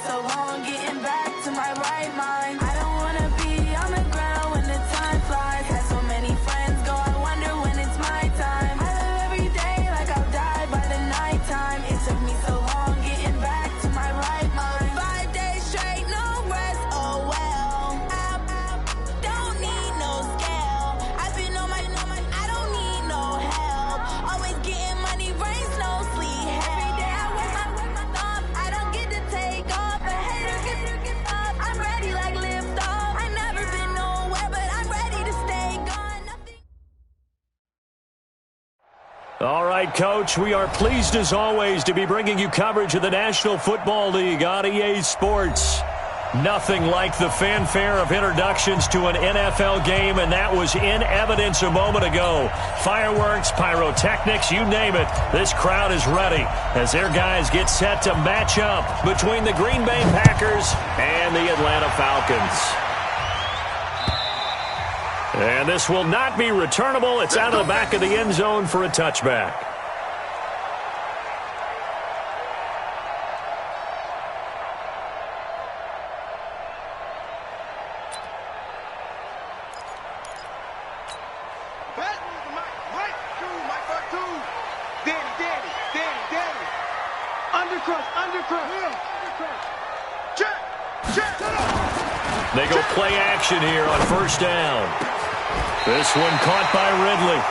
so long getting back to my right mind. I don't wanna be on the ground when the time flies. Had so many friends go, I wonder when it's my time. I live every day like I'll die by the nighttime. It took me so long getting back to my right mind. 5 days straight, no rest, oh well. I don't need no scale. I've been on my, I don't need no help. Always getting money, rain, snow, sleet. Every day I work my thumb. I don't get to take off. A hater get up. I'm ready like lift off. I never been nowhere, but I'm ready to stay gone. Nothing. All right, Coach, we are pleased as always to be bringing you coverage of the National Football League on EA Sports. Nothing like the fanfare of introductions to an NFL game, and that was in evidence a moment ago. Fireworks, pyrotechnics, you name it. This crowd is ready as their guys get set to match up between the Green Bay Packers and the Atlanta Falcons. And this will not be returnable. It's out of the back of the end zone for a touchback. They go play action here on first down. This one caught by Ridley.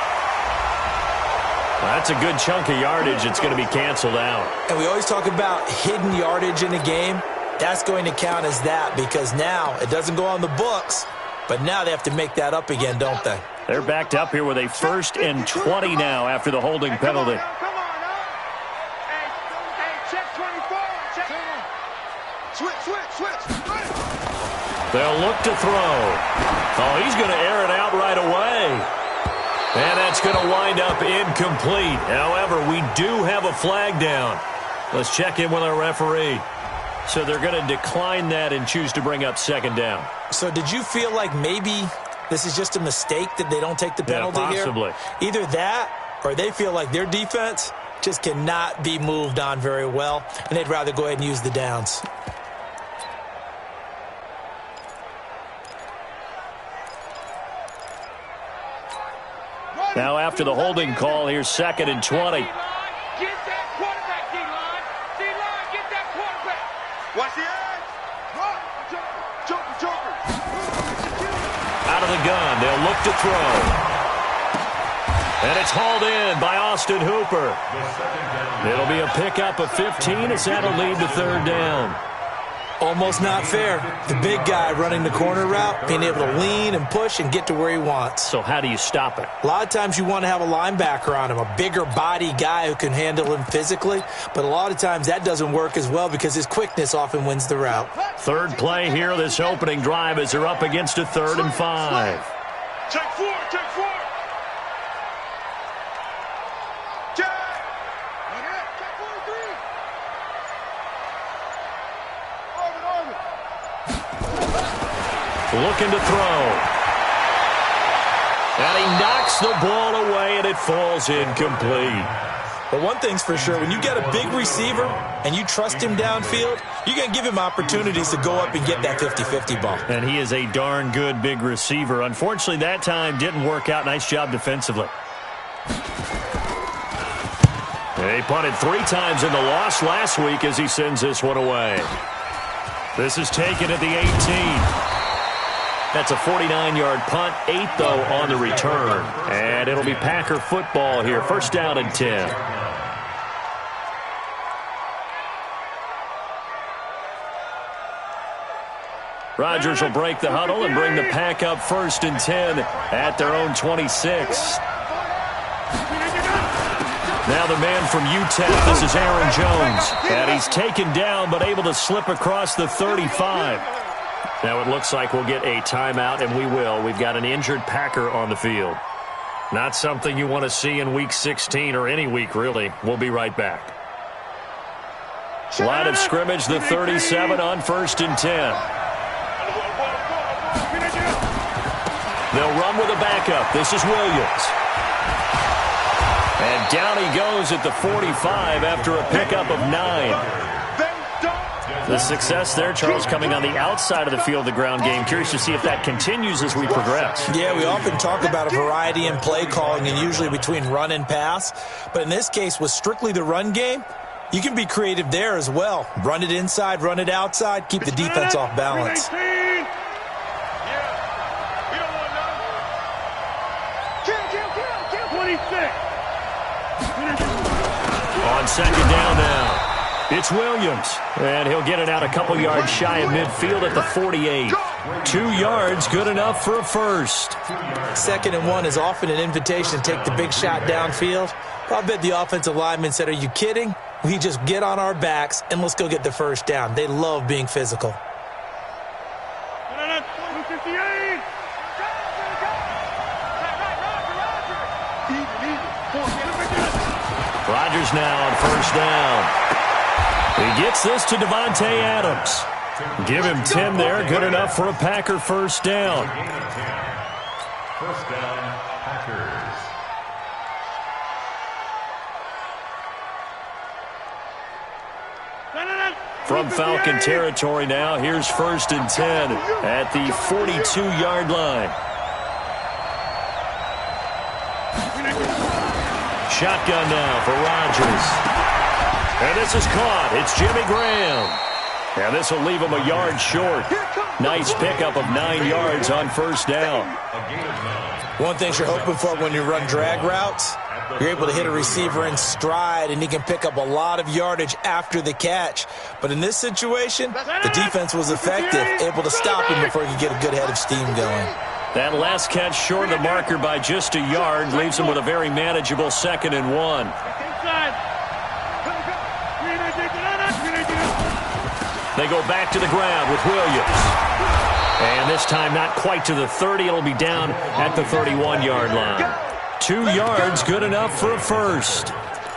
That's a good chunk of yardage. It's going to be canceled out. And we always talk about hidden yardage in a game. That's going to count as that because now it doesn't go on the books, but now they have to make that up again, don't they? They're backed up here with a 1st and 20 now after the holding penalty. Come on, Hey, check 24. Check. Switch. They'll look to throw. Oh, he's going to air it out right away. And that's going to wind up incomplete. However, we do have a flag down. Let's check in with our referee. So they're going to decline that and choose to bring up 2nd down. So did you feel like maybe this is just a mistake that they don't take the penalty possibly. here? Either that or they feel like their defense just cannot be moved on very well, and they'd rather go ahead and use the downs. Now after the holding call, here's 2nd and 20. Get that quarterback, D-line. D-line, get that quarterback. Watch the edge. Run. Joker. Out of the gun, they'll look to throw. And it's hauled in by Austin Hooper. It'll be a pickup of 15 as that'll lead to 3rd down. Almost not fair. The big guy running the corner route, being able to lean and push and get to where he wants. So how do you stop it? A lot of times you want to have a linebacker on him, a bigger body guy who can handle him physically. But a lot of times that doesn't work as well because his quickness often wins the route. 3rd play here, this opening drive as they're up against a 3rd and 5. Check 4. Looking to throw. And he knocks the ball away, and it falls incomplete. But one thing's for sure, when you get a big receiver and you trust him downfield, you're going to give him opportunities to go up and get that 50-50 ball. And he is a darn good big receiver. Unfortunately, that time didn't work out. Nice job defensively. He punted 3 times in the loss last week as he sends this one away. This is taken at the 18. That's a 49-yard punt, 8, though, on the return. And it'll be Packer football here, 1st down and 10. Rodgers will break the huddle and bring the Pack up 1st and 10 at their own 26. Now the man from UTEP, this is Aaron Jones. And he's taken down but able to slip across the 35. Now it looks like we'll get a timeout, and we will. We've got an injured Packer on the field. Not something you want to see in Week 16 or any week, really. We'll be right back. Line of scrimmage, the 37 on 1st and 10. They'll run with a backup. This is Williams. And down he goes at the 45 after a pickup of 9. The success there, Charles, coming on the outside of the field, the ground game. Curious to see if that continues as we progress. Yeah, we often talk about a variety in play calling and usually between run and pass. But in this case, with strictly the run game, you can be creative there as well. Run it inside, run it outside, keep the defense off balance. On second down now, it's Williams, and he'll get it out a couple yards shy of midfield at the 48. 2 yards, good enough for a first. 2nd and 1 is often an invitation to take the big shot downfield. I bet the offensive lineman said, "Are you kidding? We just get on our backs and let's go get the first down." They love being physical. Rodgers now on first down. He gets this to Devontae Adams. Give him 10 there, good enough for a Packer first down. First down, Packers. From Falcon territory now, here's 1st and 10 at the 42-yard line. Shotgun now for Rodgers. And this is caught. It's Jimmy Graham. And this will leave him a yard short. Nice pickup of 9 yards on first down. One thing you're hoping for when you run drag routes, you're able to hit a receiver in stride, and he can pick up a lot of yardage after the catch. But in this situation, the defense was effective, able to stop him before he could get a good head of steam going. That last catch short of the marker by just a yard leaves him with a very manageable 2nd and 1. They go back to the ground with Williams. And this time not quite to the 30. It'll be down at the 31-yard line. 2 yards, good enough for a first.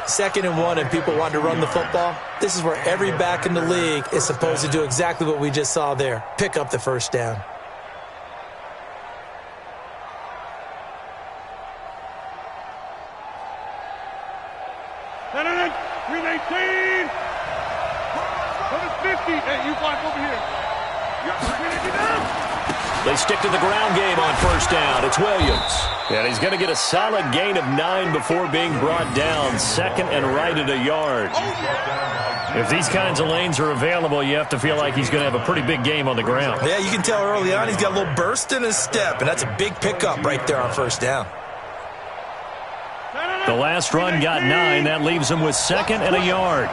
2nd and 1 and people want to run the football. This is where every back in the league is supposed to do exactly what we just saw there. Pick up the first down. They stick to the ground game on first down. It's Williams. And he's going to get a solid gain of 9 before being brought down. 2nd and right at a yard. If these kinds of lanes are available, you have to feel like he's going to have a pretty big game on the ground. Yeah, you can tell early on he's got a little burst in his step, and that's a big pickup right there on first down. The last run got 9. That leaves him with 2nd and a yard.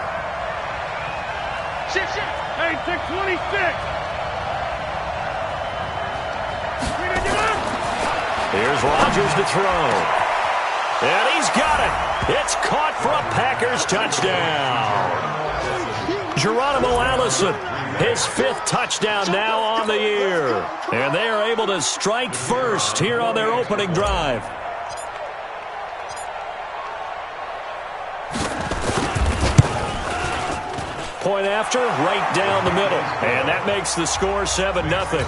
Hey, 626. Here's Rodgers to throw. And he's got it. It's caught for a Packers touchdown. Geronimo Allison, his 5th touchdown now on the year. And they are able to strike first here on their opening drive. Point after, right down the middle. And that makes the score 7-0.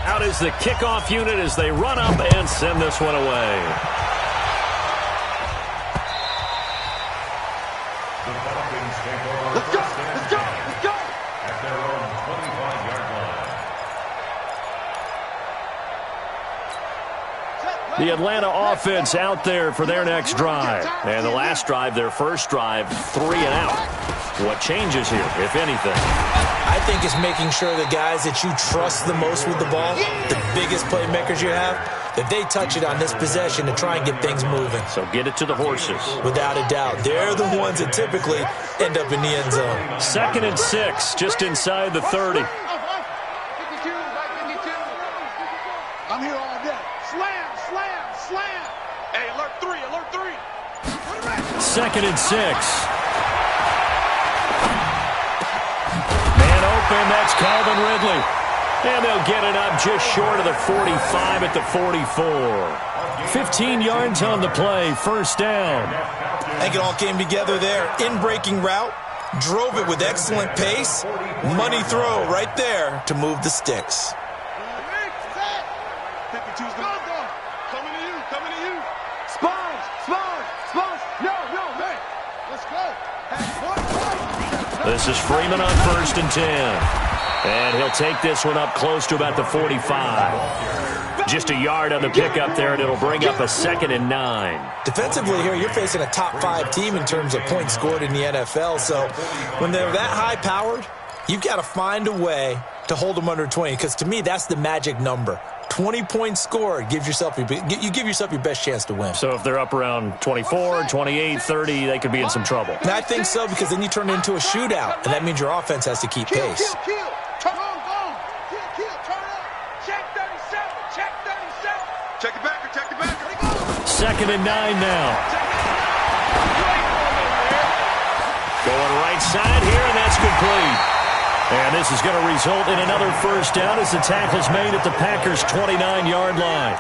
Out is the kickoff unit as they run up and send this one away. Let's go, let's go, let's go. At their own 25-yard line. The Atlanta offense out there for their next drive. And the last drive, their first drive, 3 and out. What changes here, if anything? I think it's making sure the guys that you trust the most with the ball, the biggest playmakers you have, that they touch it on this possession to try and get things moving. So get it to the horses. Without a doubt. They're the ones that typically end up in the end zone. 2nd and 6, just inside the 30. 52, right 52. I'm here all day. Slam, slam, slam. Hey, alert 3, alert 3. 2nd and 6. And that's Calvin Ridley. And they'll get it up just short of the 45 at the 44. 15 yards on the play, first down. I think it all came together there. In-breaking route, drove it with excellent pace. Money throw right there to move the sticks. 52's go. Coming to you. Spons. No, man. Let's go. This is Freeman on 1st and 10. And he'll take this one up close to about the 45. Just a yard on the pickup there, and it'll bring up a 2nd and 9. Defensively here, you're facing a top-5 team in terms of points scored in the NFL. So when they're that high-powered, you've got to find a way to hold them under 20. Because to me, that's the magic number. 20 points scored, you give yourself your best chance to win. So if they're up around 24, 28, 30, they could be in some trouble. And I think so, because then you turn it into a shootout, and that means your offense has to keep pace. Turn on. Turn up. Check 37. Check 37. Check the backer. Check the backer. 2nd and 9 now. Going right side here, and that's complete. And this is going to result in another first down as the tackle's made at the Packers' 29-yard line.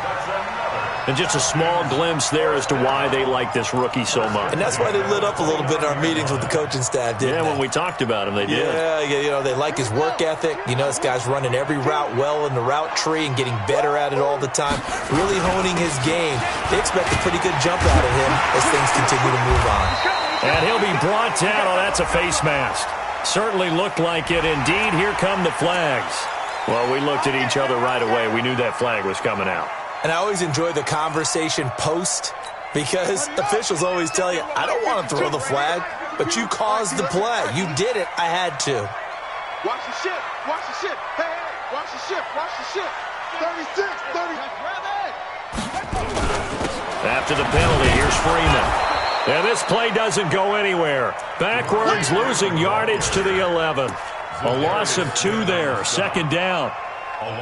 And just a small glimpse there as to why they like this rookie so much. And that's why they lit up a little bit in our meetings with the coaching staff, didn't they? When we talked about him, they did. Yeah, they like his work ethic. This guy's running every route well in the route tree and getting better at it all the time, really honing his game. They expect a pretty good jump out of him as things continue to move on. And he'll be brought down. Oh, that's a face mask. Certainly looked like it. Indeed, here come the flags. Well, we looked at each other right away. We knew that flag was coming out. And I always enjoy the conversation post, because officials always tell you, I don't want to throw the flag, but you caused the play. You did it. I had to. Watch the shift. Watch the shift. Hey, watch the shift. Watch the shift. 36, 30. After the penalty, here's Freeman. And this play doesn't go anywhere. Backwards, losing yardage to the 11. A loss of 2 there, 2nd down.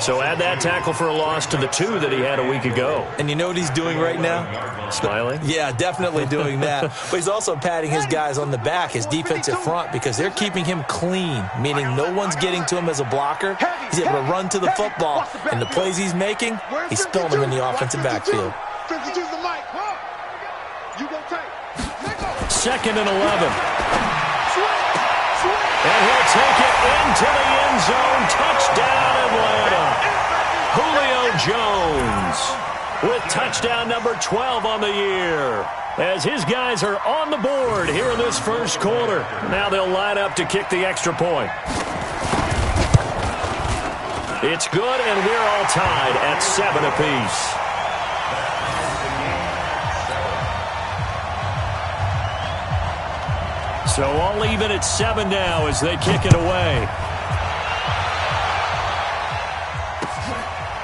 So add that tackle for a loss to the 2 that he had a week ago. And you know what he's doing right now? Smiling? Yeah, definitely doing that. But he's also patting his guys on the back, his defensive front, because they're keeping him clean, meaning no one's getting to him as a blocker. He's able to run to the football, and the plays he's making, he's spilling them in the offensive backfield. 52's the mic. You go take. 2nd and 11. And he'll take it into the end zone. Touchdown, Atlanta. Julio Jones with touchdown number 12 on the year. As his guys are on the board here in this first quarter. Now they'll line up to kick the extra point. It's good, and we're all tied at 7 apiece. So all even at 7 now as they kick it away.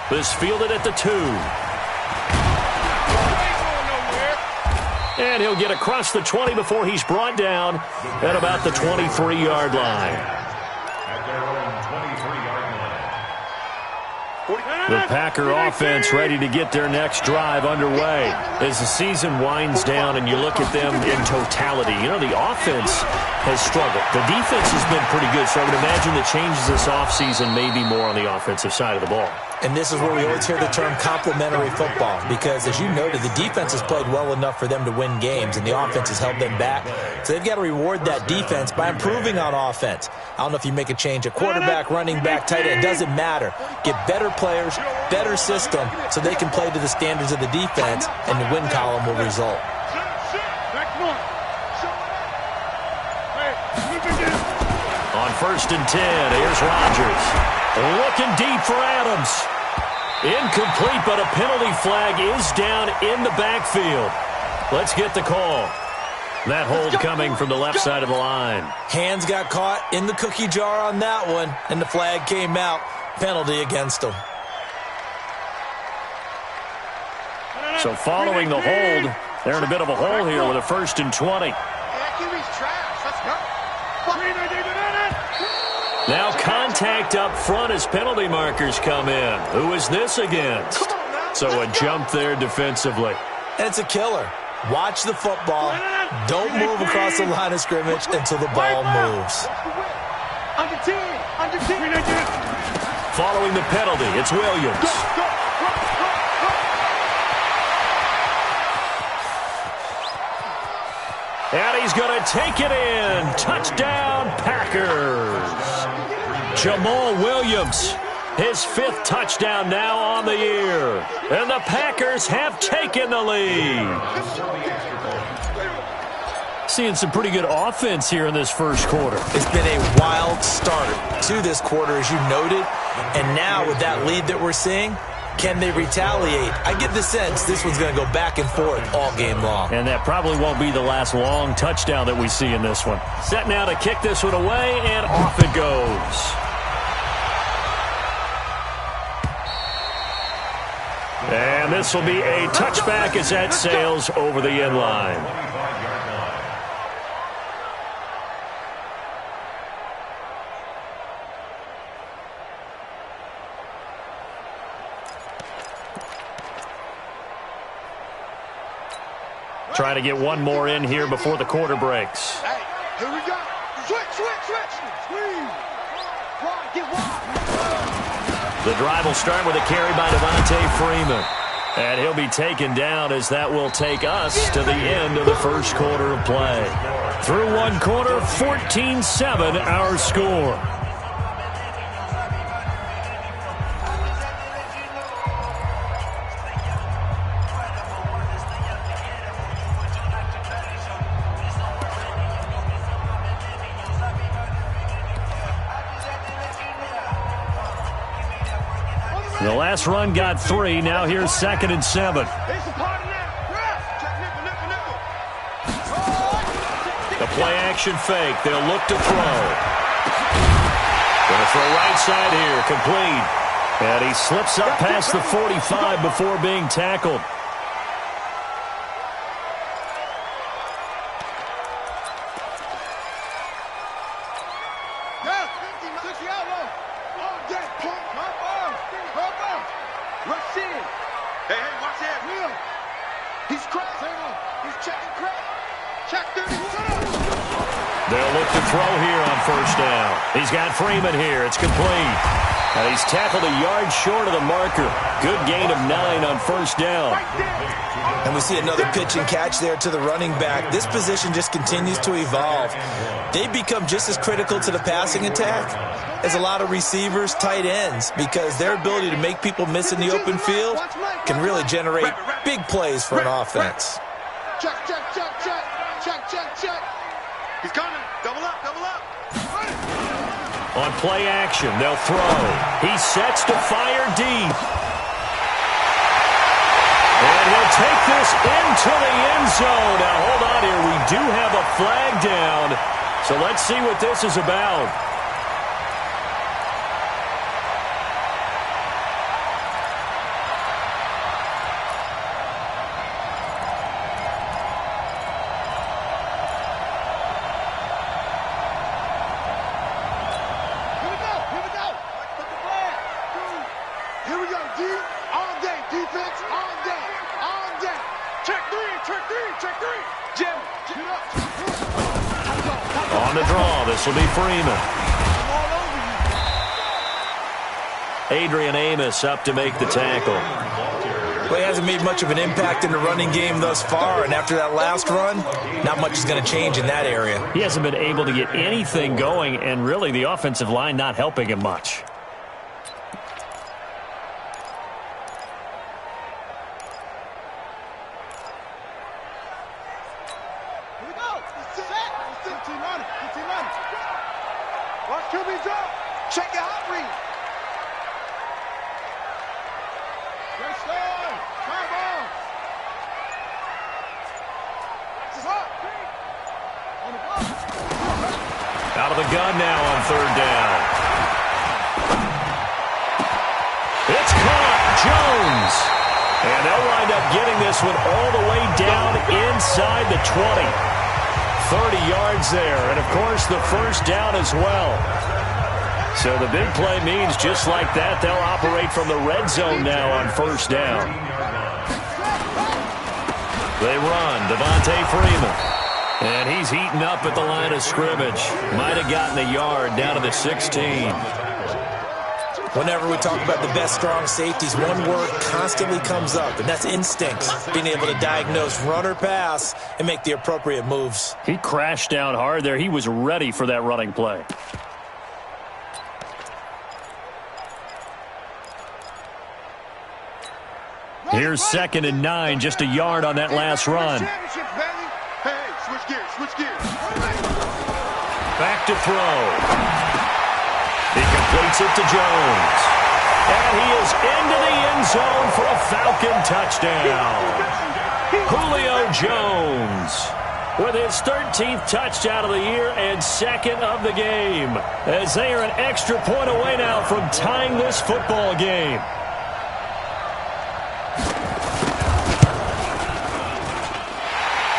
This fielded at the 2. And he'll get across the 20 before he's brought down at about the 23-yard line. The Packer offense ready to get their next drive underway. As the season winds down and you look at them in totality, the offense has struggled. The defense has been pretty good, so I would imagine the changes this offseason may be more on the offensive side of the ball. And this is where we always hear the term complementary football, because as you noted, the defense has played well enough for them to win games, and the offense has held them back. So they've got to reward that defense by improving on offense. I don't know if you make a change at quarterback, running back, tight end. It doesn't matter. Get better players, better system, so they can play to the standards of the defense, and the win column will result. On 1st and 10, here's Rodgers. Looking deep for Adams. Incomplete, but a penalty flag is down in the backfield. Let's get the call. That hold coming from the left side of the line. Hands got caught in the cookie jar on that one, and the flag came out. Penalty against them. So following the hold, they're in a bit of a hole here with a 1st and 20. Now contact up front as penalty markers come in. Who is this against? So a jump there defensively. And it's a killer. Watch the football. Don't move across the line of scrimmage until the ball moves. Following the penalty, it's Williams. And he's going to take it in. Touchdown, Packers. Jamal Williams, his 5th touchdown now on the year. And the Packers have taken the lead. seeing some pretty good offense here in this first quarter. It's been a wild start to this quarter, as you noted. And now with that lead that we're seeing, can they retaliate? I get the sense this one's going to go back and forth all game long. And that probably won't be the last long touchdown that we see in this one. Set now to kick this one away, and off it goes. And this will be a touchback as that sails over the end line. Trying to get one more in here before the quarter breaks. Hey, here we go. Switch. Squeeze. Wide, get wide. The drive will start with a carry by Devontae Freeman. And he'll be taken down as that will take us to the end of the first quarter of play. Through one quarter, 14-7 our score. The last run got 3. Now here's 2nd and 7. The play action fake. They'll look to throw. Going to throw right side here. Complete. And he slips up past the 45 before being tackled. They'll look to throw here on first down. He's got Freeman here. It's complete. And he's tackled a yard short of the marker. Good gain of 9 on first down. And we see another pitch and catch there to the running back. This position just continues to evolve. They become just as critical to the passing attack as a lot of receivers, tight ends, because their ability to make people miss in the open field can really generate big plays for an offense. Check. He's coming. Double up. On play action, they'll throw. He sets to fire deep. And he'll take this into the end zone. Now, hold on here. We do have a flag down. So let's see what this is about. On the draw, this will be Freeman. Adrian Amos up to make the tackle. Well, he hasn't made much of an impact in the running game thus far, and after that last run, not much is going to change in that area. He hasn't been able to get anything going, and really the offensive line not helping him much. Out of the gun now on third down. It's caught. Jones. And they'll wind up getting this one all the way down inside the 20. 30 yards there. And, of course, the first down as well. So the big play means just like that, they'll operate from the red zone now on first down. They run. Devontae Freeman. And he's heating up at the line of scrimmage. Might have gotten a yard down to the 16. Whenever we talk about the best strong safeties, one word constantly comes up, and that's instinct. Being able to diagnose run or pass and make the appropriate moves. He crashed down hard there. He was ready for that running play. Here's 2nd and 9, just a yard on that last run. Hey, Switch gears. Switch gears. Back to throw. He completes it to Jones. And he is into the end zone for a Falcon touchdown. Julio Jones with his 13th touchdown of the year and second of the game, as they are an extra point away now from tying this football game.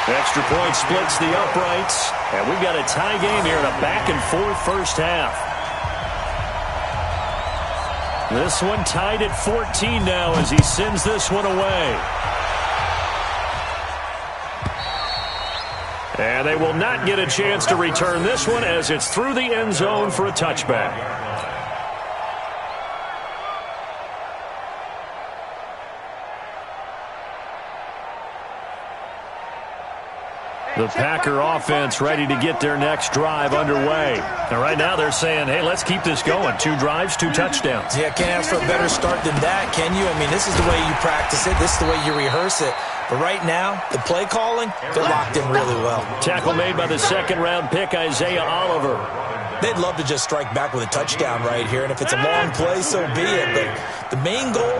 Extra point splits the uprights, and we've got a tie game here in a back-and-forth first half. This one tied at 14 now as he sends this one away. And they will not get a chance to return this one as it's through the end zone for a touchback. The Packer offense ready to get their next drive underway. And right now they're saying, hey, let's keep this going. 2 drives, 2 touchdowns. Yeah, can't ask for a better start than that, can you? I mean, this is the way you practice it. This is the way you rehearse it. But right now, the play calling, they're locked in really well. Tackle made by the second-round pick, Isaiah Oliver. They'd love to just strike back with a touchdown right here, and if it's a long play, so be it. But the main goal,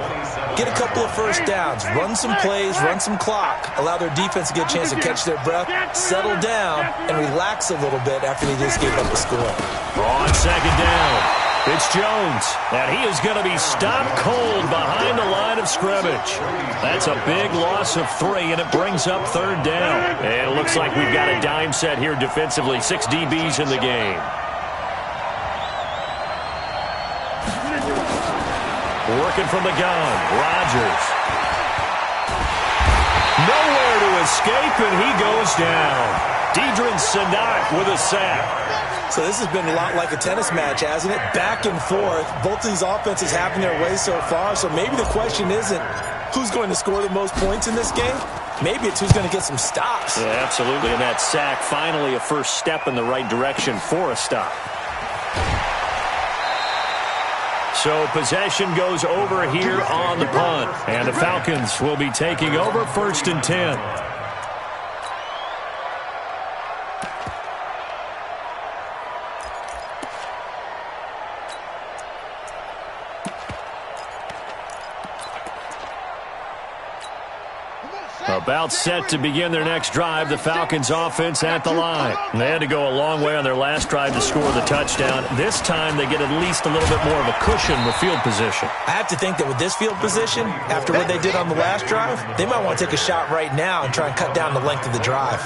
get a couple of first downs, run some plays, run some clock, allow their defense to get a chance to catch their breath, settle down, and relax a little bit after they just gave up a score. On second down, it's Jones, and he is going to be stopped cold behind the line of scrimmage. That's a big loss of 3, and it brings up third down. And it looks like we've got a dime set here defensively, 6 DBs in the game. Working from the gun, Rodgers. Nowhere to escape, and he goes down. Deidrin Sanak with a sack. So this has been a lot like a tennis match, hasn't it? Back and forth. Both of these offenses having their way so far, so maybe the question isn't who's going to score the most points in this game. Maybe it's who's going to get some stops. Yeah, absolutely, and that sack finally a first step in the right direction for a stop. So possession goes over here on the punt. And the Falcons will be taking over 1st and 10. About set to begin their next drive, the Falcons offense at the line. They had to go a long way on their last drive to score the touchdown. This time they get at least a little bit more of a cushion with field position. I have to think that with this field position, after what they did on the last drive, they might want to take a shot right now and try and cut down the length of the drive.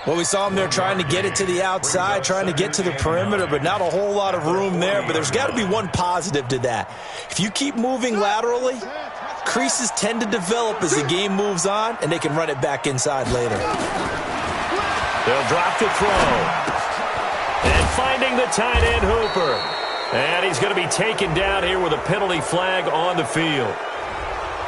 Well, we saw them there trying to get it to the outside, trying to get to the perimeter, but not a whole lot of room there. But there's got to be one positive to that. If you keep moving laterally, creases tend to develop as the game moves on, and they can run it back inside later. They'll drop to throw. And finding the tight end, Hooper. And he's going to be taken down here with a penalty flag on the field.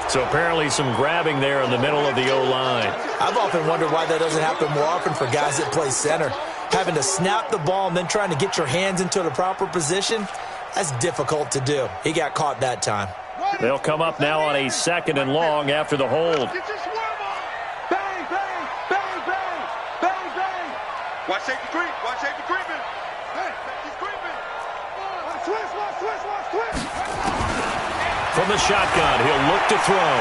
So apparently some grabbing there in the middle of the O-line. I've often wondered why that doesn't happen more often for guys that play center. Having to snap the ball and then trying to get your hands into the proper position, that's difficult to do. He got caught that time. They'll come up now on a 2nd and long after the hold. Bang, bang, bang, bang, bang, bang. Watch safety creep. Watch safety creeping. Hey, safety's creeping. Watch twist. From the shotgun, he'll look to throw.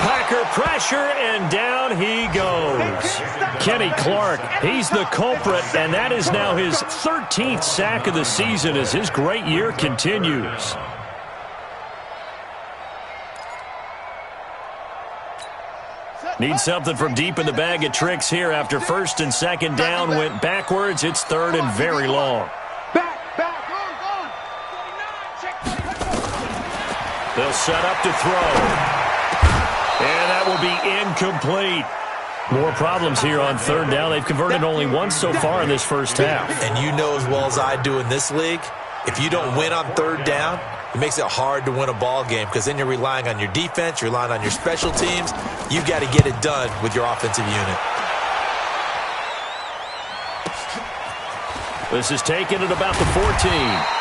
Packer pressure, and down he goes. Kenny Clark, he's the culprit, and that is now his 13th sack of the season as his great year continues. Need something from deep in the bag of tricks here after 1st and 2nd down went backwards. It's 3rd and very long. They'll set up to throw. And that will be incomplete. More problems here on 3rd down. They've converted only once so far in this first half. And you know as well as I do in this league, if you don't win on 3rd down, it makes it hard to win a ball game because then you're relying on your defense, you're relying on your special teams. You've got to get it done with your offensive unit. This is taken at about the 14.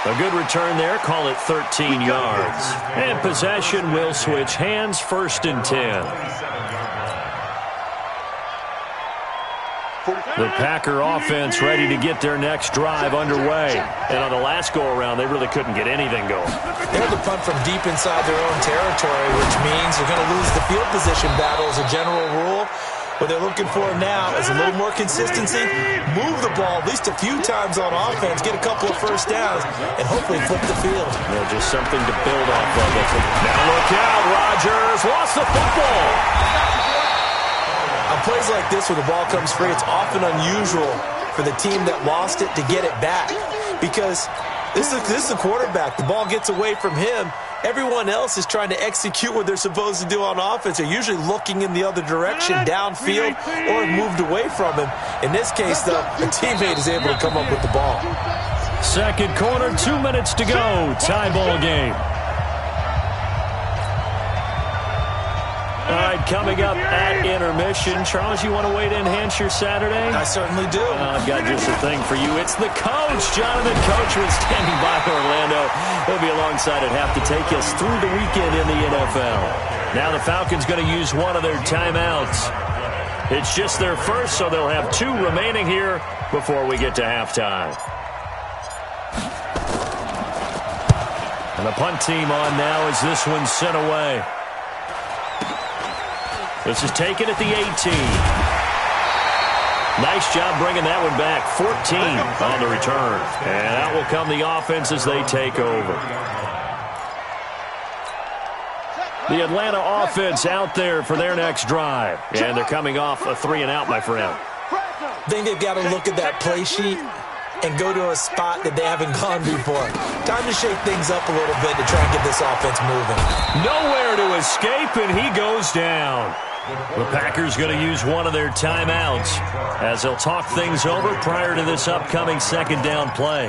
A good return there. Call it 13 yards. And possession will switch hands. 1st and 10. The Packer offense ready to get their next drive underway. And on the last go-around, they really couldn't get anything going. They had to punt from deep inside their own territory, which means they're going to lose the field position battle as a general rule. What they're looking for now is a little more consistency, move the ball at least a few times on offense, get a couple of first downs, and hopefully flip the field. Yeah, just something to build off of. Now look out, Rodgers lost the football. On plays like this where the ball comes free, it's often unusual for the team that lost it to get it back because this is the quarterback. The ball gets away from him. Everyone else is trying to execute what they're supposed to do on offense. They're usually looking in the other direction, downfield, or have moved away from him. In this case, though, a teammate is able to come up with the ball. Second quarter, 2 minutes to go. Tie ball game. All right, coming up at intermission. Charles, you want to wait to enhance your Saturday? I certainly do. I've got just a thing for you. It's the coach, Jonathan Coachman, standing by Orlando. He'll be alongside at half to take us through the weekend in the NFL. Now the Falcons going to use one of their timeouts. It's just their first, so they'll have 2 remaining here before we get to halftime. And the punt team on now as this one's sent away. This is taken at the 18. Nice job bringing that one back. 14 on the return. And out will come the offense as they take over. The Atlanta offense out there for their next drive. And they're coming off a 3-and-out, my friend. I think they've got to look at that play sheet and go to a spot that they haven't gone before. Time to shake things up a little bit to try and get this offense moving. Nowhere to escape, and he goes down. The Packers going to use one of their timeouts as they'll talk things over prior to this upcoming second down play.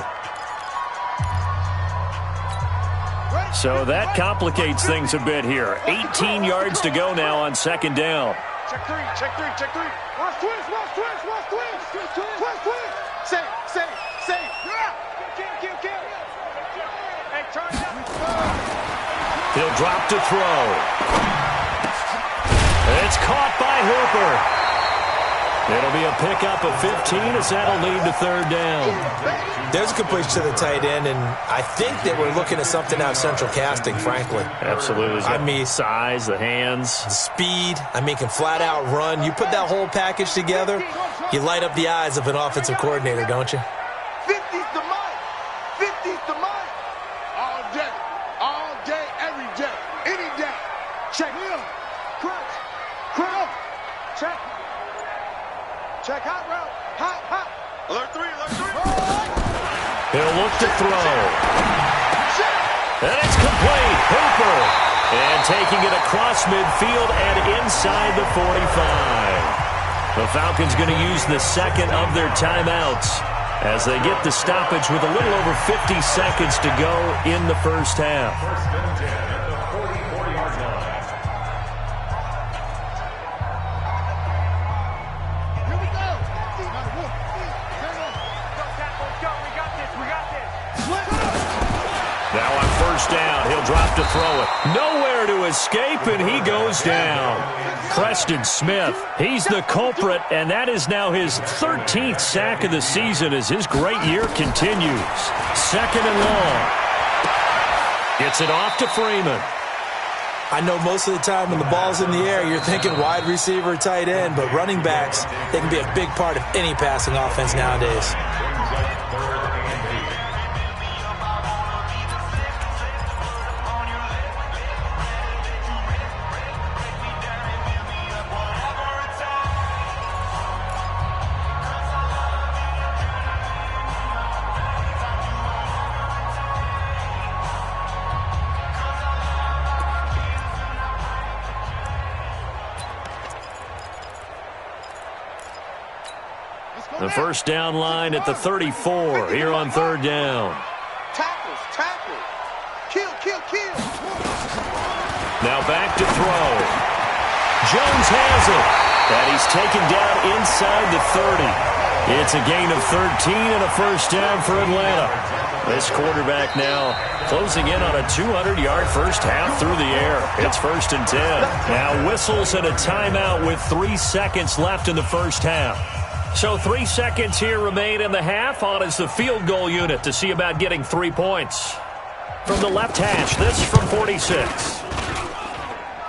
So that complicates things a bit here. 18 yards to go now on second down. Check three, check three, check three. Watch twist, watch twist, watch twist. Twist, twist. Say. Kill. Hey, turn it up. He'll drop to throw. It's caught by Hooper. It'll be a pickup of 15 as that'll lead to third down. There's a completion to the tight end, and I think that we're looking at something out of central casting, frankly. Absolutely. I mean, size, the hands. the speed. I mean, can flat out run. You put that whole package together, you light up the eyes of an offensive coordinator, don't you? 50's the mic. 50's the mic. All day, every day, any day. Check him. Crunch. Check hot route. Hot. Alert three. He'll look to throw. And it's complete. Hooper. And taking it across midfield and inside the 45. The Falcons going to use the second of their timeouts as they get the stoppage with a little over 50 seconds to go in the first half. First and 10 at the 44-yard line. Now on first down, he'll drop to throw it. Nowhere to escape, and he goes down. Preston Smith, he's the culprit, and that is now his 13th sack of the season as his great year continues. Second and long. Gets it off to Freeman. I know most of the time when the ball's in the air, you're thinking wide receiver, tight end, but running backs, they can be a big part of any passing offense nowadays. The first down line at the 34 here on third down. Tackles. Kill. Now back to throw. Jones has it. And he's taken down inside the 30. It's a gain of 13 and a first down for Atlanta. This quarterback now closing in on a 200-yard first half through the air. It's first and 10. Now whistles and a timeout with 3 seconds left in the first half. So 3 seconds here remain in the half. On is the field goal unit to see about getting 3 points. From the left hash, this from 46.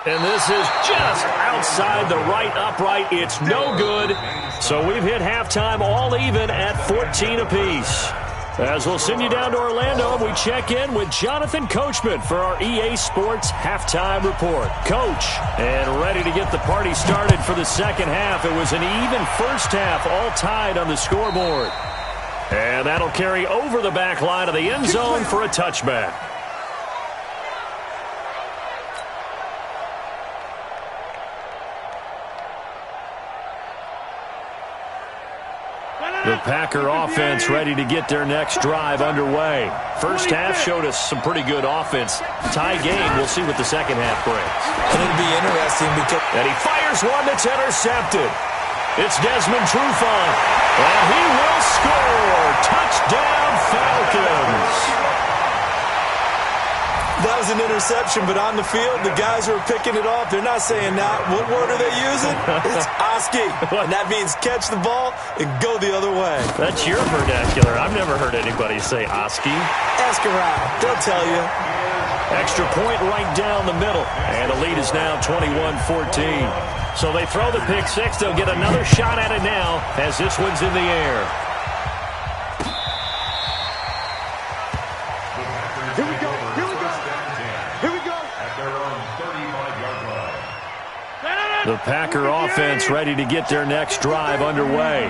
And this is just outside the right upright. It's no good. So we've hit halftime all even at 14 apiece. As we'll send you down to Orlando, we check in with Jonathan Coachman for our EA Sports Halftime Report. Coach, and ready to get the party started for the second half. It was an even first half, all tied on the scoreboard. And that'll carry over the back line of the end zone for a touchback. The Packer offense ready to get their next drive underway. First half showed us some pretty good offense. Tie game. We'll see what the second half brings. And it'll be interesting because... And he fires one that's intercepted. It's Desmond Trufant. And he will score. Touchdown, Falcons. That was an interception, but on the field, the guys who are picking it off, they're not saying that. What word are they using? It's Oski. And that means catch the ball and go the other way. That's your vernacular. I've never heard anybody say Oski. Ask around. They'll tell you. Extra point right down the middle. And the lead is now 21-14. So they throw the pick six. They'll get another shot at it now as this one's in the air. Here we go. Here we go. Here we go. At their own 35-yard line. The Packer offense ready to get their next drive underway.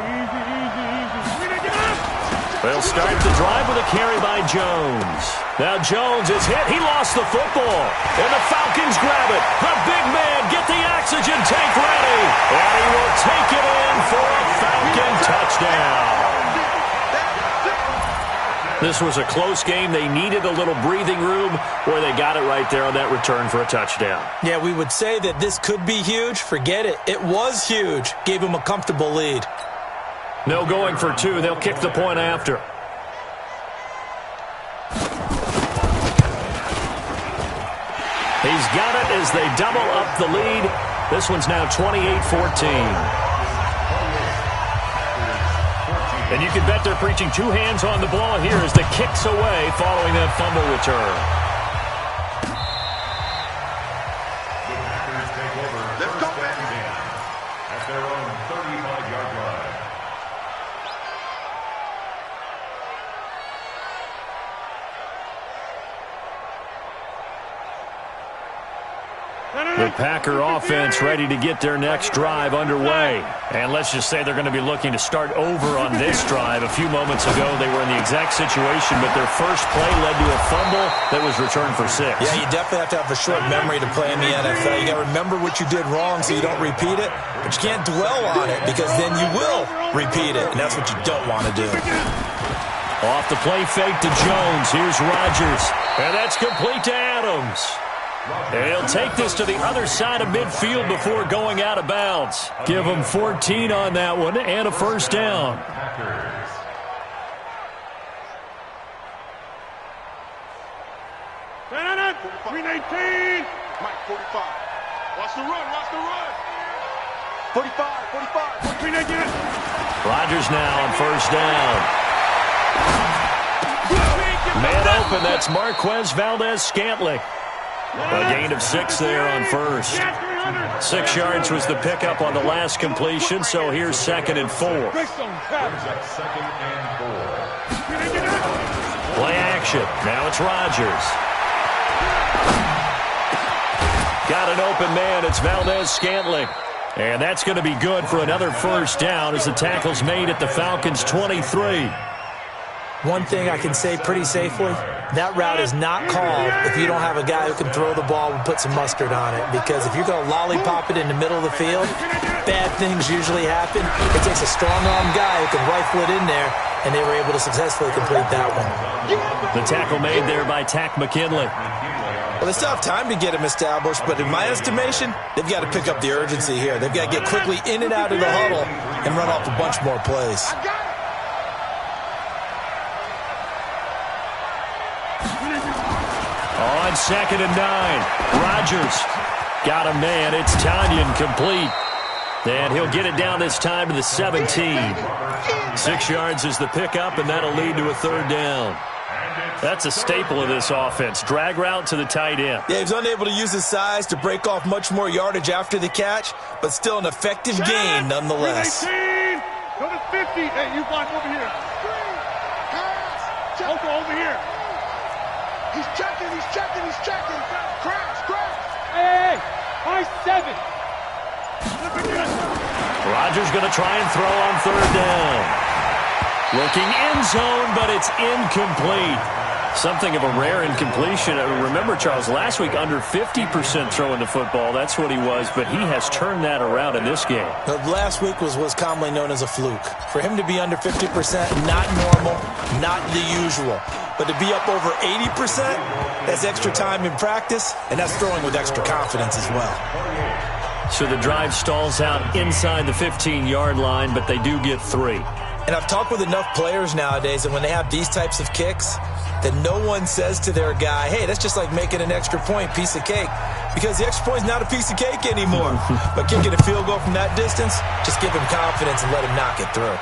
They'll start the drive with a carry by Jones. Now Jones is hit. He lost the football. And the Falcons grab it. The big man, get the oxygen tank ready. And he will take it in for a Falcon touchdown. This was a close game. They needed a little breathing room, where they got it right there on that return for a touchdown. Yeah, we would say that this could be huge. Forget it. It was huge. Gave him a comfortable lead. No going for two. They'll kick the point after. He's got it as they double up the lead. This one's now 28-14. And you can bet they're preaching two hands on the ball here as the kick's away following that fumble return. Let's go, man. At their own 35-yard line. The Packer offense ready to get their next drive underway. And let's just say they're going to be looking to start over on this drive. A few moments ago, they were in the exact situation, but their first play led to a fumble that was returned for 6. Yeah, you definitely have to have a short memory to play in the NFL. You got to remember what you did wrong so you don't repeat it, but you can't dwell on it because then you will repeat it, and that's what you don't want to do. Off the play fake to Jones. Here's Rodgers. And that's complete to Adams. And he'll take this to the other side of midfield before going out of bounds. Give him 14 on that one and a first down. Green 18. Mike 45. Watch the run. Watch the run. 45. Green again. Rodgers now on first down. Man open. That's Marquez Valdez-Scantling. A gain of 6 there on first. 6 yards was the pickup on the last completion, so here's 2nd and 4. Play action. Now it's Rodgers. Got an open man. It's Valdez-Scantling. And that's going to be good for another first down as the tackle's made at the Falcons' 23. One thing I can say pretty safely, that route is not called if you don't have a guy who can throw the ball and put some mustard on it. Because if you're going to lollipop it in the middle of the field, bad things usually happen. It takes a strong-arm guy who can rifle it in there, and they were able to successfully complete that one. The tackle made there by Tack McKinley. Well, they still have time to get him established, but in my estimation, they've got to pick up the urgency here. They've got to get quickly in and out of the huddle and run off a bunch more plays. On 2nd and 9, Rodgers got a man. It's Tanyan complete. And he'll get it down this time to the 17. 6 yards is the pickup, and that'll lead to a third down. That's a staple of this offense. Drag route to the tight end. Yeah, he's unable to use his size to break off much more yardage after the catch, but still an effective gain nonetheless. 18, go to 50. Hey, you block over here. Oko over here. He's checking. Crash. Hey, high 7. Rodgers going to try and throw on third down. Looking end zone, but it's incomplete. Something of a rare incompletion. Remember, Charles, last week under 50% throwing the football. That's what he was, but he has turned that around in this game. Last week was commonly known as a fluke. For him to be under 50%, not normal, not the usual. But to be up over 80%, that's extra time in practice, and that's throwing with extra confidence as well. So the drive stalls out inside the 15-yard line, but they do get 3. And I've talked with enough players nowadays that when they have these types of kicks, that no one says to their guy, hey, that's just like making an extra point, piece of cake. Because the extra point is not a piece of cake anymore. But kicking a field goal from that distance, just give him confidence and let him knock it through.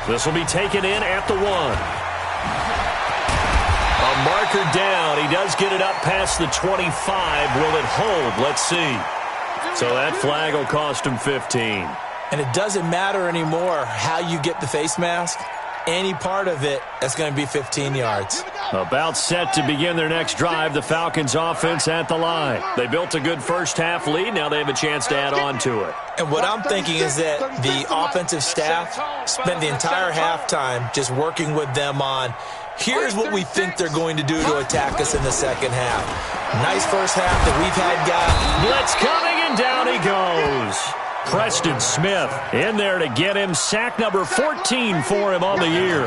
This will be taken in at the 1. A marker down. He does get it up past the 25. Will it hold? Let's see. So that flag will cost him 15. And it doesn't matter anymore how you get the face mask. Any part of it, that's going to be 15 yards. About set to begin their next drive, the Falcons offense at the line. They built a good first half lead. Now they have a chance to add on to it. And what I'm thinking is that the offensive staff spent the entire halftime just working with them on, here's what we think they're going to do to attack us in the second half. Nice first half that we've had, guys. Blitz coming, and down he goes. Preston Smith in there to get him. Sack number 14 for him on the year.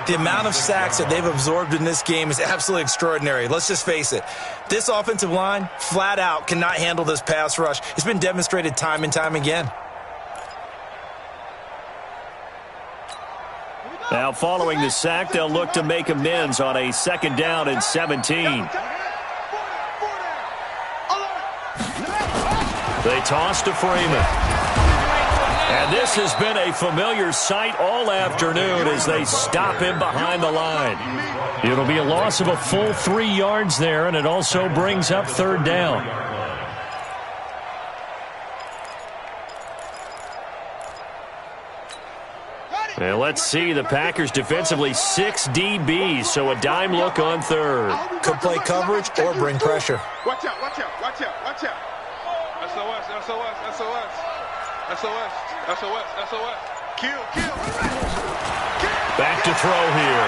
The amount of sacks that they've absorbed in this game is absolutely extraordinary. Let's just face it. This offensive line, flat out, cannot handle this pass rush. It's been demonstrated time and time again. Now following the sack, they'll look to make amends on a second down and 17. They toss to Freeman. And this has been a familiar sight all afternoon as they stop him behind the line. It'll be a loss of a full 3 yards there, and it also brings up third down. And let's see, the Packers defensively 6 DBs, so a dime look on third. Could play coverage or bring pressure. Watch out. SOS. Kill. Back to throw here.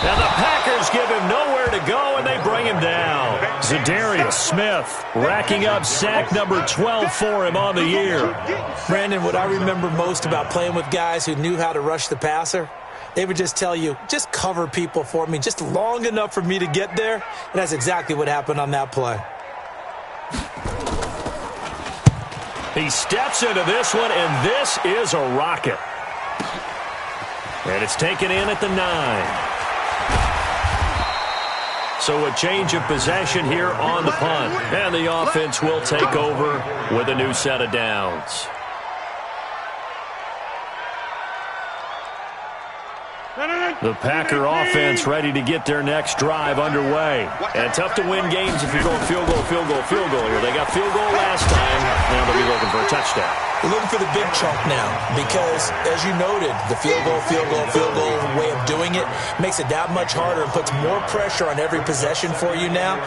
Now the Packers give him nowhere to go, and they bring him down. Zadarius Smith racking up sack number 12 for him on the year. Brandon, what I remember most about playing with guys who knew how to rush the passer, they would just tell you, just cover people for me, just long enough for me to get there. And that's exactly what happened on that play. He steps into this one, and this is a rocket. And it's taken in at the 9. So a change of possession here on the punt. And the offense will take over with a new set of downs. The Packer offense ready to get their next drive underway. And tough to win games if you're going field goal here. They got field goal last time. Now they'll be looking for a touchdown. They're looking for the big chunk now because, as you noted, the field goal way of doing it makes it that much harder and puts more pressure on every possession for you now.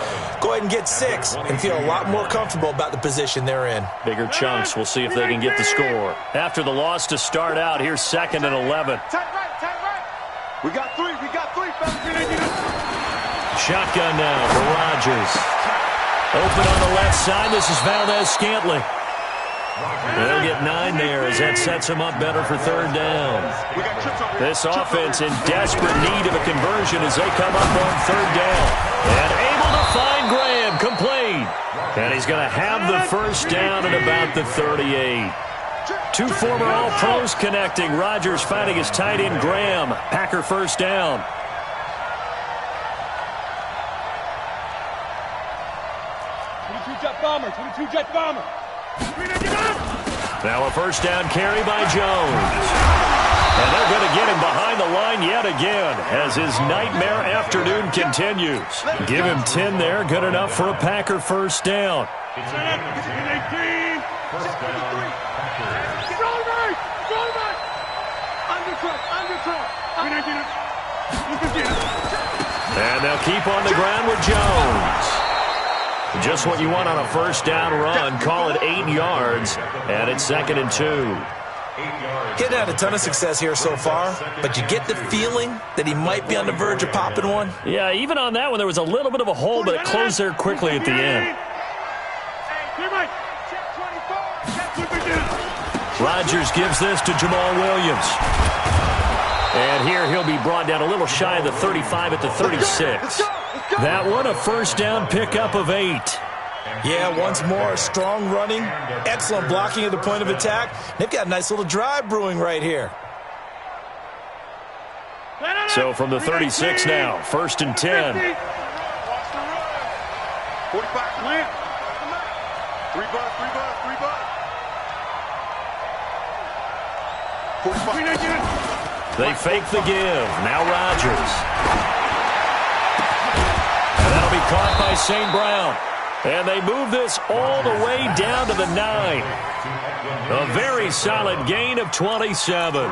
Go ahead and get 6 and feel a lot more comfortable about the position they're in. Bigger chunks. We'll see if they can get the score. After the loss to start out, here's 2nd and 11. Tight right. We got 3. Shotgun now for Rodgers. Open on the left side. This is Valdez-Scantling. They'll get 9 there as that sets him up better for third down. This offense in desperate need of a conversion as they come up on third down. And able to find Graham, complete. And he's going to have the first down at about the 38. 2 former All-Pros connecting. Rodgers finding his tight end, Graham. Packer first down. Now a first down carry by Jones. And they're going to get him behind the line yet again as his nightmare afternoon continues. Give him 10 there, good enough for a Packer first down. And they'll keep on the ground with Jones. Just what you want on a first down run. Call it 8 yards, and it's 2nd and 2. He hadn't had a ton of success here so far, but you get the feeling that he might be on the verge of popping one. Yeah, even on that one, there was a little bit of a hole, but it closed there quickly at the end. Rodgers gives this to Jamal Williams. And here he'll be brought down a little shy of the 35 at the 36. That one, a first down pickup of 8. Yeah, once more, strong running, excellent blocking at the point of attack. They've got a nice little drive brewing right here. So from the 36 now, 1st and 10. 45 clear. 3 bus. 45. They fake the give. Now Rodgers. And that'll be caught by St. Brown. And they move this all the way down to the 9. A very solid gain of 27.